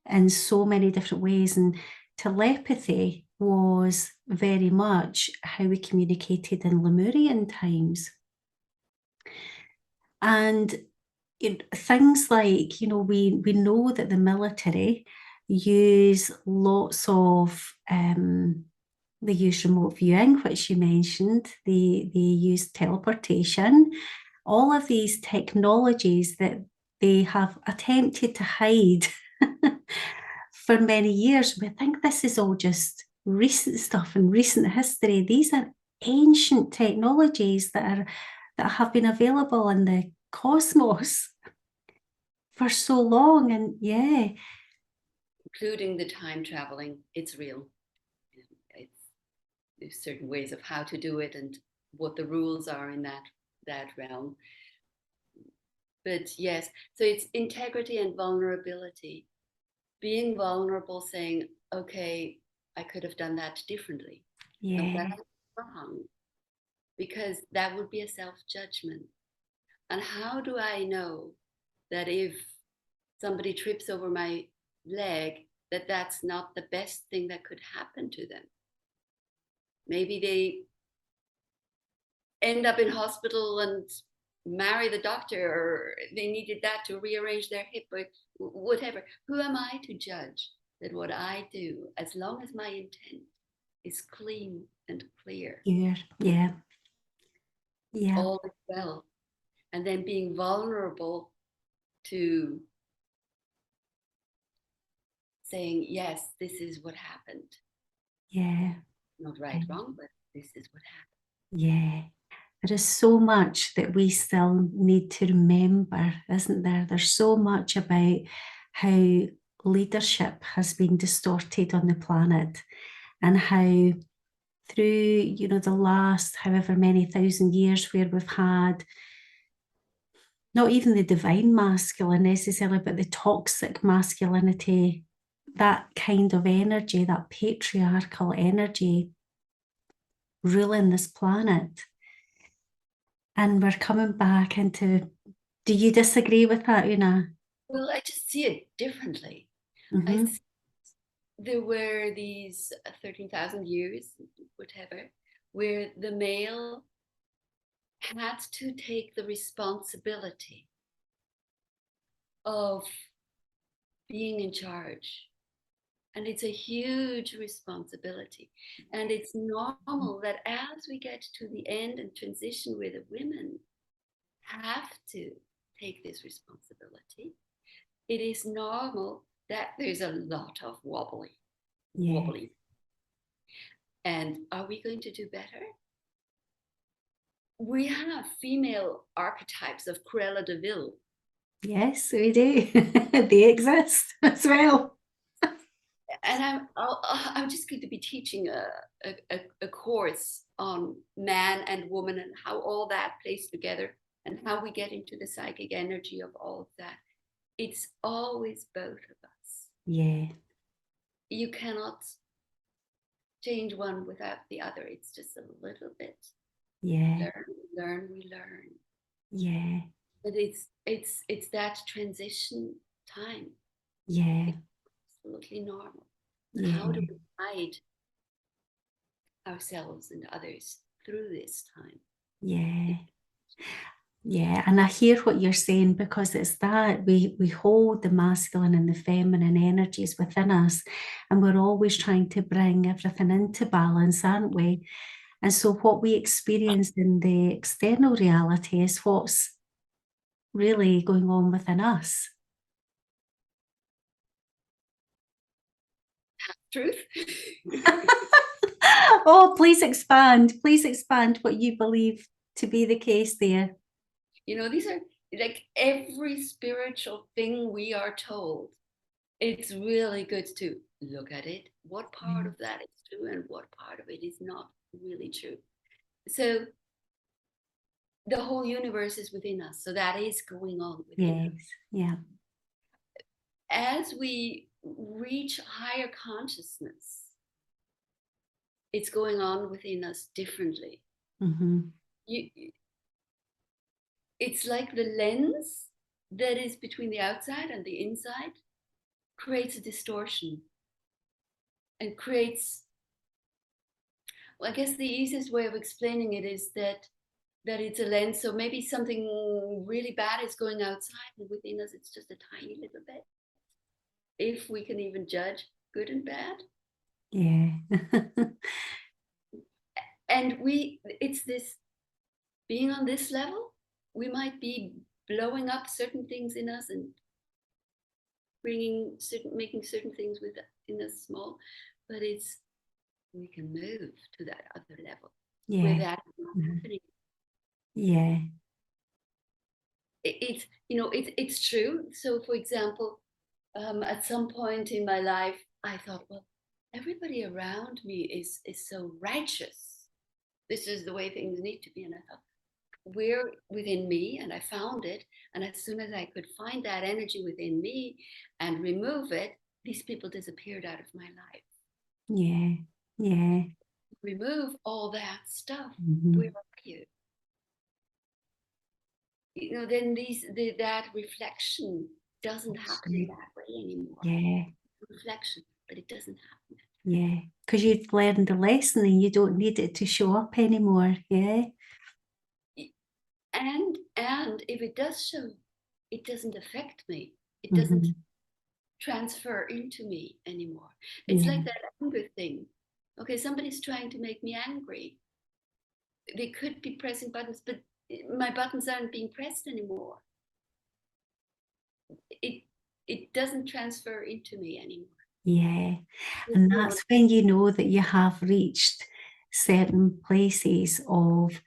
in so many different ways. And telepathy was very much how we communicated in Lemurian times. And things like, we know that the military use lots of, they use remote viewing, which you mentioned, they use teleportation, all of these technologies that they have attempted to hide for many years. We think this is all just recent stuff and recent history. These are ancient technologies that have been available in the cosmos for so long. And yeah, Including the time traveling, it's real. There's certain ways of how to do it and what the rules are in that realm. But yes, so it's integrity and vulnerability. Being vulnerable, saying, okay, I could have done that differently. And yeah, that's wrong, because that would be a self-judgment. And how do I know that if somebody trips over my leg, that that's not the best thing that could happen to them? Maybe they end up in hospital and marry the doctor, or they needed that to rearrange their hip, or whatever. Who am I to judge that what I do, as long as my intent is clean and clear, yeah, yeah, all is well? And then being vulnerable to saying, yes, this is what happened. yeah, Not right, wrong, but this is what happened. yeah. There is so much that we still need to remember, isn't there? There's so much about how leadership has been distorted on the planet, and how through, the last however many thousand years, where we've had not even the divine masculine necessarily, but the toxic masculinity, that kind of energy, that patriarchal energy ruling this planet. And we're coming back into, do you disagree with that, Oona? Well, I just see it differently. I Mm-hmm. see there were these 13,000 years, whatever, where the male had to take the responsibility of being in charge. And it's a huge responsibility. And it's normal that as we get to the end and transition where the women have to take this responsibility, it is normal that there's a lot of Yeah. wobbly. And are we going to do better? We have female archetypes of Cruella de Vil. Yes, we do. They exist as well. And I'm just going to be teaching a course on man and woman and how all that plays together and how we get into the psychic energy of all of that. It's always both of us. Yeah. You cannot change one without the other. It's just a little bit. Yeah. Learn, we learn. Yeah. But it's that transition time. Yeah. It's absolutely normal. And Yeah. how do we guide ourselves and others through this time? Yeah. Yeah, and I hear what you're saying, because it's that we hold the masculine and the feminine energies within us, and we're always trying to bring everything into balance, aren't we? And so what we experience in the external reality is what's really going on within us. truth. Oh, please expand. Please expand what you believe to be the case there. These are like every spiritual thing we are told. It's really good to look at it. What part of that is true and what part of it is not really true? So the whole universe is within us. So that is going on within us. Yeah. As we reach higher consciousness, it's going on within us differently. Mm-hmm. It's like the lens that is between the outside and the inside creates a distortion and creates, well, I guess the easiest way of explaining it is that it's a lens. So maybe something really bad is going outside, and within us it's just a tiny little bit, if we can even judge good and bad. Yeah. And it's this, being on this level, we might be blowing up certain things in us and making certain things in us small, but we can move to that other level where that is not happening. Yeah. It's true. So, for example, at some point in my life, I thought, well, everybody around me is so righteous. This is the way things need to be. And I thought, we're within me, and I found it. And as soon as I could find that energy within me and remove it, these people disappeared out of my life. Yeah. Remove all that stuff. Mm-hmm. Where are you? Then that reflection doesn't happen that way anymore. Yeah. Reflection, but it doesn't happen. Yeah. Because you've learned the lesson and you don't need it to show up anymore. Yeah. And if it does show, it doesn't affect me. It doesn't transfer into me anymore. It's like that anger thing. Okay, somebody's trying to make me angry. They could be pressing buttons, but my buttons aren't being pressed anymore. It doesn't transfer into me anymore. Yeah. And that's when you know that you have reached certain places of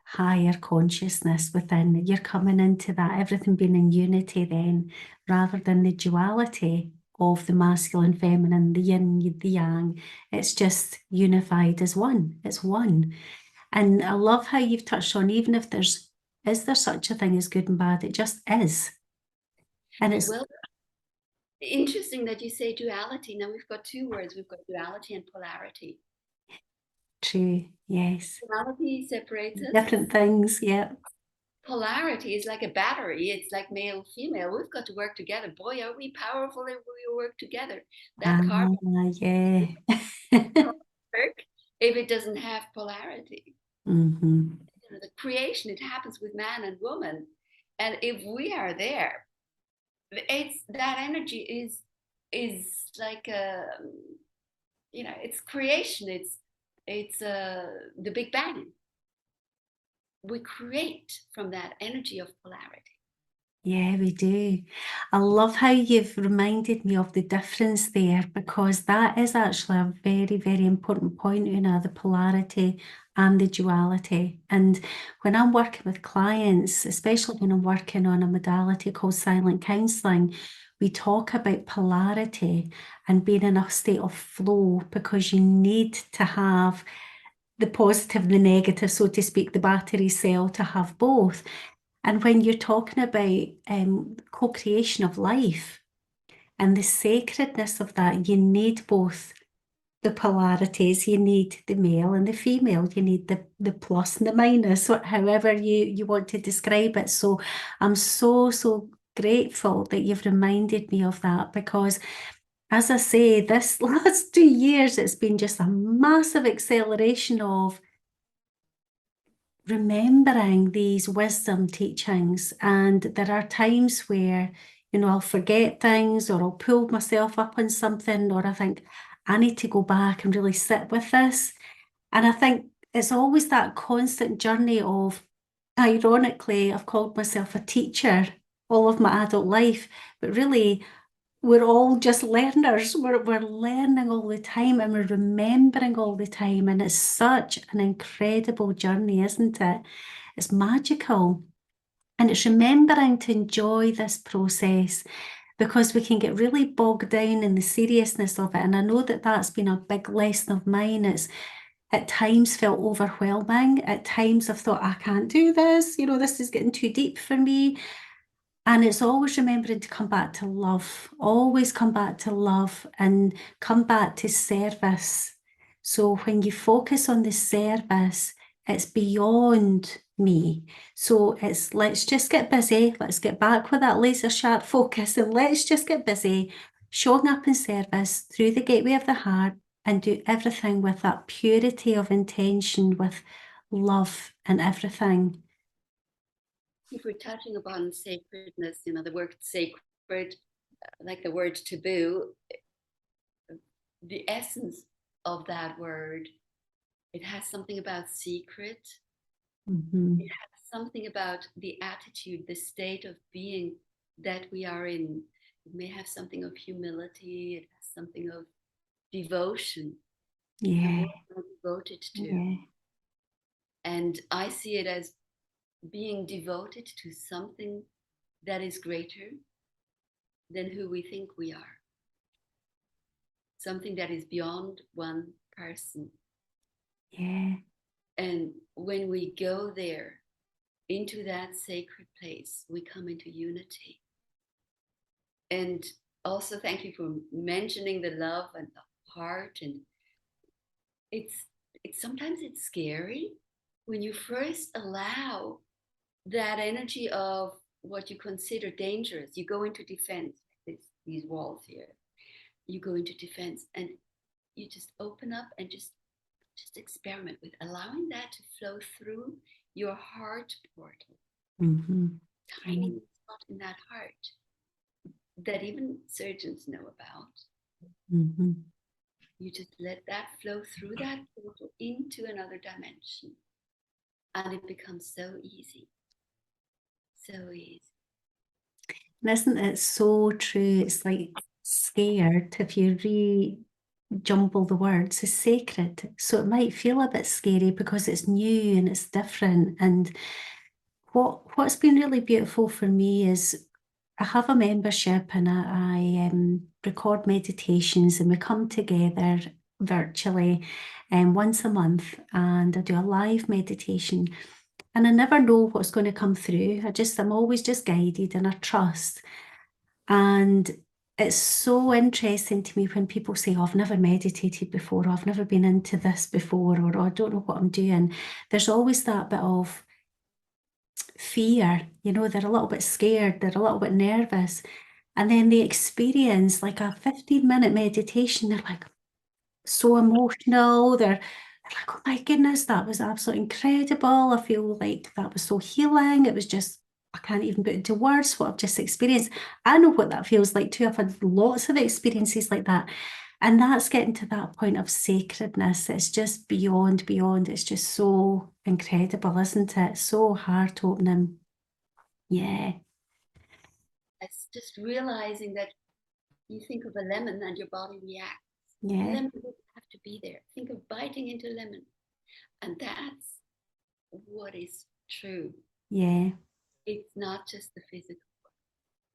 higher consciousness within. You're coming into that, everything being in unity then, rather than the duality of the masculine, feminine, the yin, the yang. It's just unified as one. It's one. And I love how you've touched on, even if is there such a thing as good and bad? It just is. And it's interesting that you say duality. Now we've got two words. We've got duality and polarity. True, yes. Polarity separates us. Different things, yeah. Polarity is like a battery. It's like male, female. We've got to work together. Boy, are we powerful if we work together. That car yeah. work if it doesn't have polarity. Mm-hmm. The creation, it happens with man and woman. And if we are there, that energy is like it's creation. It's the Big Bang. We create from that energy of polarity. Yeah, we do. I love how you've reminded me of the difference there, because that is actually a very, very important point, Oona, the polarity and the duality. And when I'm working with clients, especially when I'm working on a modality called silent counseling, we talk about polarity and being in a state of flow, because you need to have the positive and the negative, so to speak, the battery cell, to have both. And when you're talking about co-creation of life and the sacredness of that, you need both the polarities. You need the male and the female. You need the plus and the minus, however you want to describe it. So I'm so grateful that you've reminded me of that, because as I say, this last 2 years, it's been just a massive acceleration of remembering these wisdom teachings. And there are times where, I'll forget things, or I'll pull myself up on something, or I think I need to go back and really sit with this. And I think it's always that constant journey of, ironically, I've called myself a teacher all of my adult life, but really we're all just learners. We're learning all the time and we're remembering all the time. And it's such an incredible journey, isn't it? It's magical. And it's remembering to enjoy this process because we can get really bogged down in the seriousness of it. And I know that that's been a big lesson of mine. It's at times felt overwhelming. At times I've thought, I can't do this. This is getting too deep for me. And it's always remembering to come back to love, always come back to love and come back to service. So when you focus on the service, it's beyond me. So it's let's just get busy. Let's get back with that laser sharp focus and let's just get busy showing up in service through the gateway of the heart and do everything with that purity of intention, with love and everything. If we're touching upon sacredness, the word sacred, like the word taboo, the essence of that word, it has something about secret. Mm-hmm. It has something about the attitude, the state of being that we are in. It may have something of humility. It has something of devotion. And Yeah, what we're devoted to. yeah. And I see it as being devoted to something that is greater than who we think we are, something that is beyond one person. Yeah. And when we go there into that sacred place, we come into unity. And also, thank you for mentioning the love and the heart. And it's sometimes it's scary when you first allow that energy of what you consider dangerous. You go into defense, these walls here. You go into defense and you just open up and just experiment with allowing that to flow through your heart portal. Mm-hmm. Tiny spot in that heart that even surgeons know about. Mm-hmm. You just let that flow through that portal into another dimension. And it becomes so easy. So easy. And isn't it so true? It's like scared if you jumble the words is sacred. So it might feel a bit scary because it's new and it's different. And what's been really beautiful for me is I have a membership and I record meditations and we come together virtually once a month and I do a live meditation. And I never know what's going to come through. I'm always just guided and I trust. And it's so interesting to me when people say, oh, I've never meditated before, or I've never been into this before, or oh, I don't know what I'm doing. There's always that bit of fear, they're a little bit scared, they're a little bit nervous. And then they experience like a 15-minute meditation, they're like so emotional, they're like, oh my goodness, that was absolutely incredible. I feel like that was so healing. It was just, I can't even put into words what I've just experienced. I know what that feels like too. I've had lots of experiences like that. And that's getting to that point of sacredness. It's just beyond, beyond. It's just so incredible, isn't it? So heart opening. Yeah, It's just realizing that you think of a lemon and your body reacts. A yeah, lemon doesn't have to be there. Think of biting into a lemon. And that's what is true. yeah. It's not just the physical,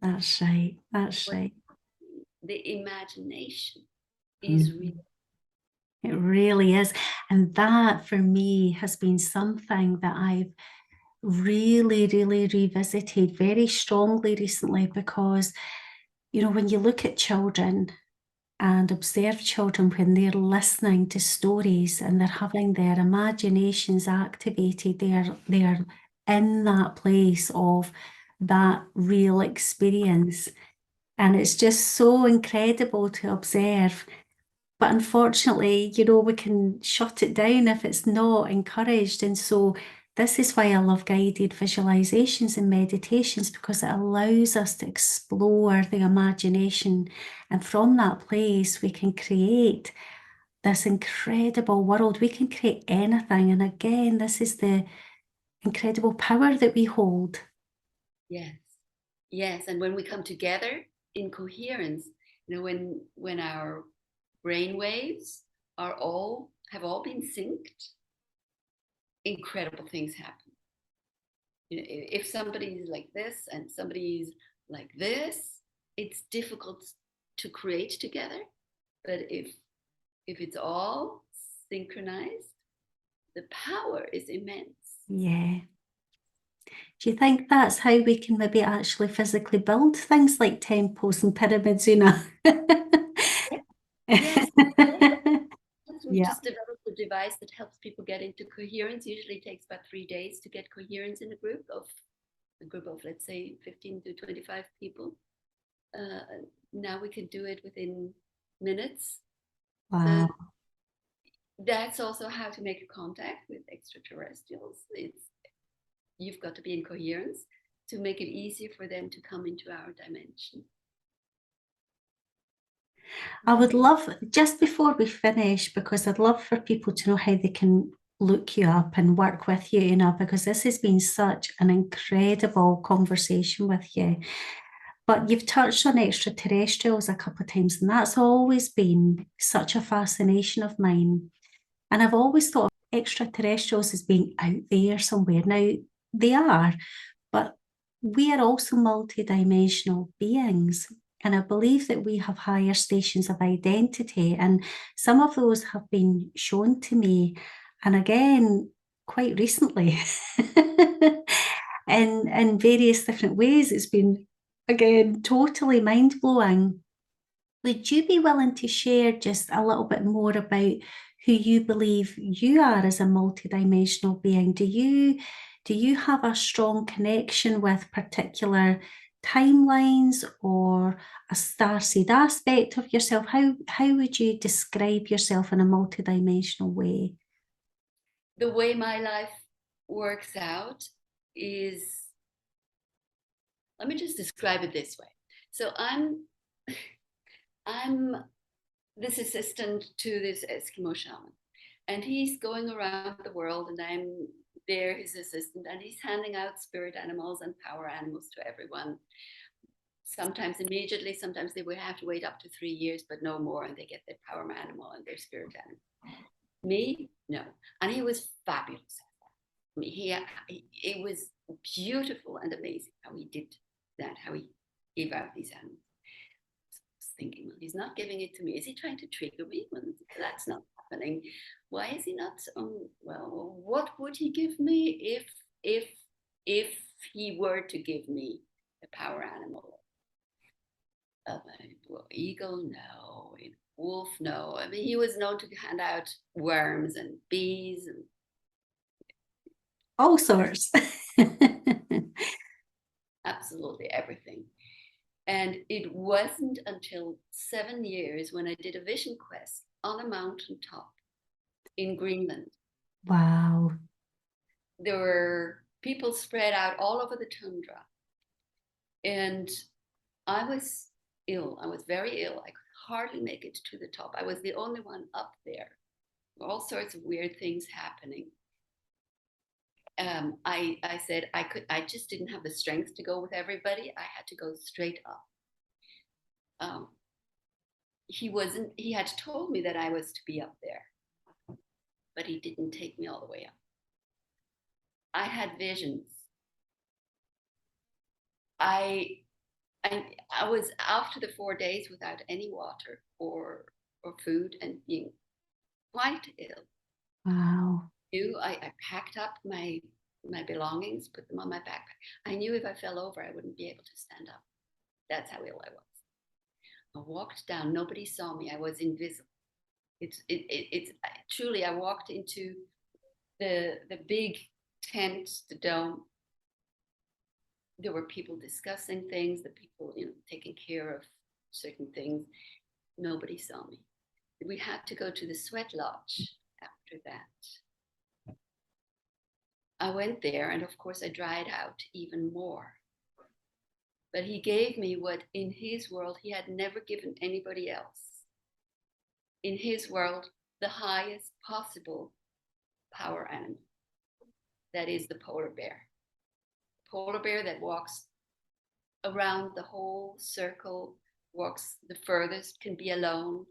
That's right. That's but right. the imagination is real. Mhm. It really is. And that for me has been something that I've really, really revisited very strongly recently because, when you look at children and observe children when they're listening to stories and they're having their imaginations activated, they're in that place of that real experience. And it's just so incredible to observe. But unfortunately, we can shut it down if it's not encouraged. And so this is why I love guided visualizations and meditations because it allows us to explore the imagination. And from that place, we can create this incredible world. We can create anything. And again, this is the incredible power that we hold. Yes. Yes. And when we come together in coherence, When our brain waves have all been synced, incredible things happen. If somebody's like this and somebody's like this, it's difficult to create together. But if it's all synchronized, the power is immense. Yeah. Do you think that's how we can maybe actually physically build things like temples and pyramids, Una? Yes. We've Yeah. just developed a device that helps people get into coherence. Usually takes about 3 days to get coherence in a group of let's say 15 to 25 people. Now we can do it within minutes. Wow. So that's also how to make a contact with extraterrestrials. You've got to be in coherence to make it easier for them to come into our dimension. I would love, just before we finish, because I'd love for people to know how they can look you up and work with you, because this has been such an incredible conversation with you. But you've touched on extraterrestrials a couple of times, and that's always been such a fascination of mine. And I've always thought of extraterrestrials as being out there somewhere. Now, they are, but we are also multidimensional beings. And I believe that we have higher stations of identity. And some of those have been shown to me. And again, quite recently, in various different ways, it's been, again, totally mind blowing. Would you be willing to share just a little bit more about who you believe you are as a multidimensional being? Do you have a strong connection with particular timelines or a starseed aspect of yourself? How would you describe yourself in a multidimensional way? The way my life works out is, let me just describe it this way. So I'm this assistant to this Eskimo shaman, and he's going around the world, and I'm there, his assistant, and he's handing out spirit animals and power animals to everyone. Sometimes immediately, sometimes they would have to wait up to 3 years, but no more, and they get their power animal and their spirit animal. Me, no. And he was fabulous. I mean, it was beautiful and amazing how he did that, how he gave out these animals. I was thinking, well, he's not giving it to me. Is he trying to trigger me? Well, that's not happening. Why is he not? Well, what would he give me if he were to give me a power animal? Well, eagle, no. Wolf, no. I mean, he was known to hand out worms and bees and All sorts. absolutely everything. And it wasn't until 7 years when I did a vision quest on a mountain top in Greenland. Wow. There were people spread out all over the tundra. And I was ill. I was very ill. I could hardly make it to the top. I was the only one up there. All sorts of weird things happening. I said I just didn't have the strength to go with everybody. I had to go straight up. He had told me that I was to be up there, but he didn't take me all the way up. I had visions. I was after the 4 days without any water or food and being quite ill. Wow. I packed up my belongings, put them on my backpack. I knew if I fell over, I wouldn't be able to stand up. That's how ill I was. I walked down. Nobody saw me. I was invisible. It's truly. I walked into the big tent, the dome. There were people discussing things. The people, taking care of certain things. Nobody saw me. We had to go to the sweat lodge after that. I went there, and of course, I dried out even more. But he gave me what in his world he had never given anybody else. In his world, the highest possible power animal. That is the polar bear. Polar bear that walks around the whole circle walks the furthest, can be alone,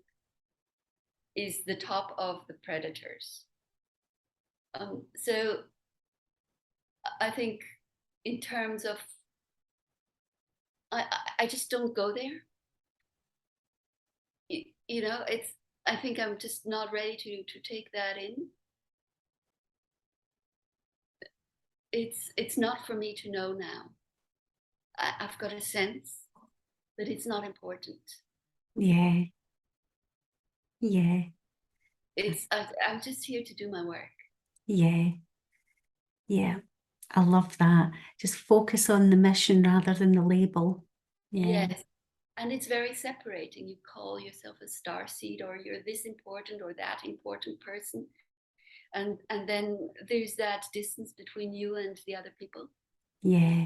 is the top of the predators. So I think in terms of, I just don't go there. You know, I think I'm just not ready to take that in. It's not for me to know now. I've got a sense that it's not important. Yeah. Yeah. I'm just here to do my work. Yeah. Yeah. I love that. Just focus on the mission rather than the label. Yeah. Yes. And it's very separating. You call yourself a starseed, or you're this important or that important person. And then there's that distance between you and the other people. Yeah.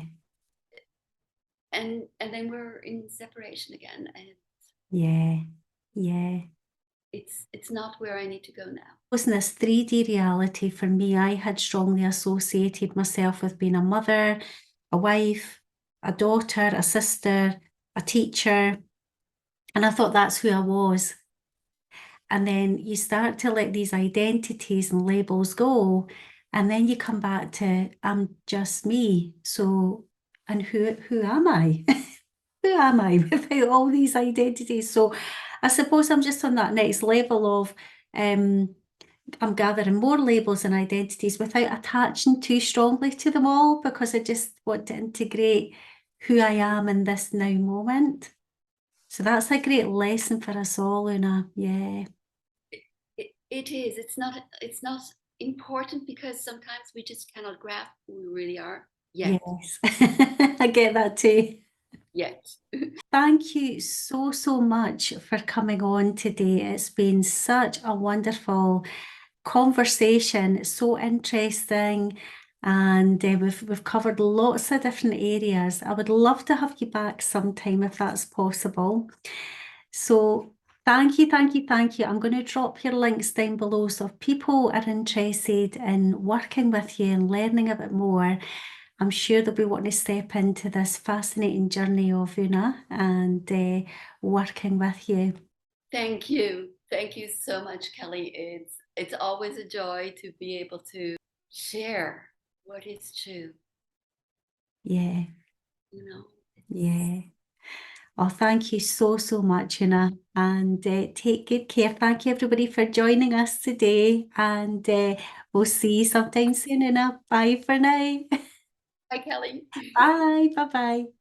And then we're in separation again. And Yeah. Yeah. it's not where I need to go now. Wasn't this 3D reality for me? I had strongly associated myself with being a mother, a wife, a daughter, a sister, a teacher. And I thought that's who I was. And then you start to let these identities and labels go. And then you come back to, I'm just me. So, and who am I? Who am I without all these identities? So I suppose I'm just on that next level of, I'm gathering more labels and identities without attaching too strongly to them all, because I just want to integrate who I am in this now moment. So that's a great lesson for us all, Oona. Yeah. It is. It's not important, because sometimes we just cannot grasp who we really are yet. Yes. I get that too. Yet. Thank you so, so much for coming on today. It's been such a wonderful conversation, so interesting, and we've covered lots of different areas. I would love to have you back sometime if that's possible. So thank you, thank you, thank you. I'm going to drop your links down below, so if people are interested in working with you and learning a bit more, I'm sure they'll be wanting to step into this fascinating journey of Oona and working with you. Thank you. Thank you so much, Kelly. It's always a joy to be able to share what is true. Yeah, You know. yeah. Oh, thank you so, so much, Oona, and take good care. Thank you, everybody, for joining us today, and we'll see you sometime soon, Oona. Bye for now. Hi, Kelly. Bye, bye-bye.